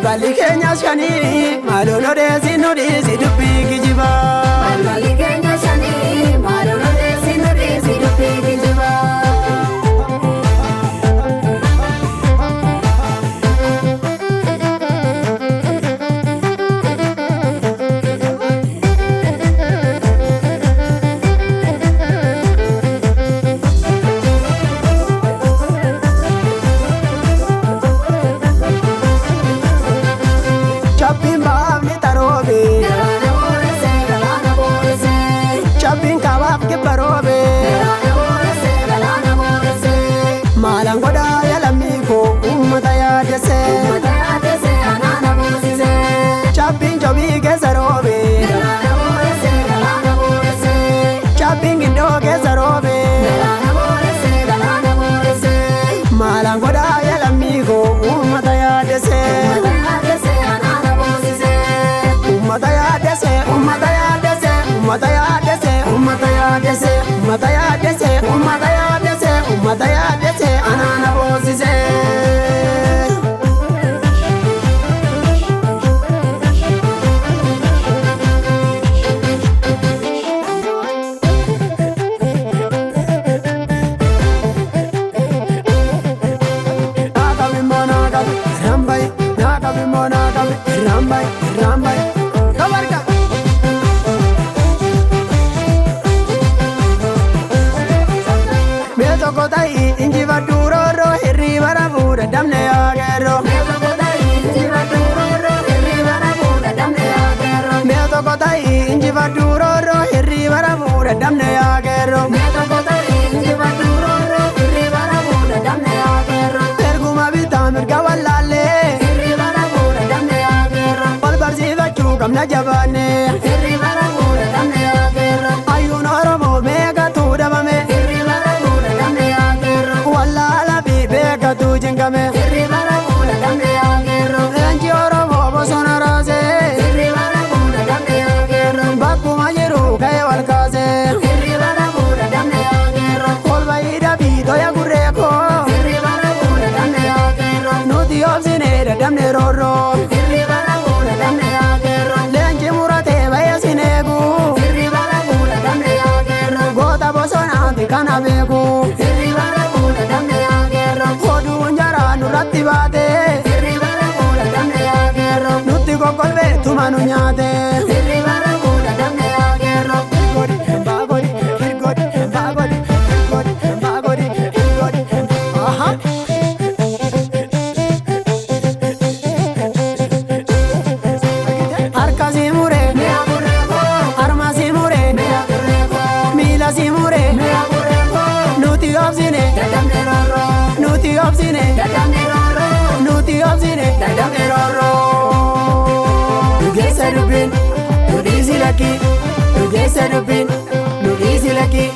balballi keenya shanii maaloo odeessi nu dhiisi dubbii kijiba. Balballi keenya shanii maaloo odeessi nu dhiisi dubbii kijiba. Chabbin kabaaf kibba roobe maalaan godhaa yalamii koo uummata yaadese chabbin jobii keessa roobe chabbin gindoo keessa roobe maalaan godhaa yalamii koo uummata yaadese uummata yaadese uummata yaadese uummata yaadese uummata yaadese uummata yaadese uummata yaadese uummata yaadese anaana boosise. Naakabimmoo naakabi rambayi naakabimmoo naakabi rambayi rambayi kabarga. Tokko ta'i injifadhu roorroo hirriba rafuu dadhabne yaa qeerroo. Tokko ta'i injifadhu roorroo hirriba rafuu dadhabne yaa qeerroo. Tokko ta'i injifadhu roorroo hirriba rafuu dadhabne yaa qeerroo. Tokko ta'i injifadhu roorroo hirriba rafuu dadhabne yaa qeerroo. Erguma bitaa mirga wallaallee hirriba rafuu dadhabne yaa qeerroo. wal barsiifachuu qabna jabaanne hirriba rafuu dadhabne yaa qeerroo. hayyuun Oromoo beekatu dhabame wallaala fi beekatu jingame hirriba rafuu dadhabne yaa qeerroo. leenji Oromoo bosona raase hirriba rafuu dadhabne yaa qeerroo. bakkuma jiru ka'ee wal kaase hirriba rafuu dadhabne yaa qeerroo. ol bayiidha biitoya gurree koo hirriba rafuu dadhabne yaa qeerroo. nuti obsine dadhabne roorroo hirriba rafuu dadhabne yaa qeerroo. leenji muratee bayeessin eegu hirriba rafuu dadhabne yaa qeerroo. goota bosonaati kana beeku hirriba rafuu dadhabne yaa qeerroo. oduun jaraa nurratti baate hirriba rafuu dadhabne yaa qeerroo. nutti kokkolbeettuma nu nyaate. hirriba rafuu dadhabne yaa qeerroo. Kirgodi baagodi kirgodi baagodi kirgodi baagodi kirgodi aha. Harka si mure mi'a burree koo. harma si mure mi'a burree koo. miila si mure mi'a burree koo. nuti obsine dadhabne roorroo. nuti obsine dadhabne roorroo. nuti obsine dadhabne roorroo. Dhugeessa dubbiin nu dhiisi lakkii dhugeessa dubbiin nu dhiisi lakkii.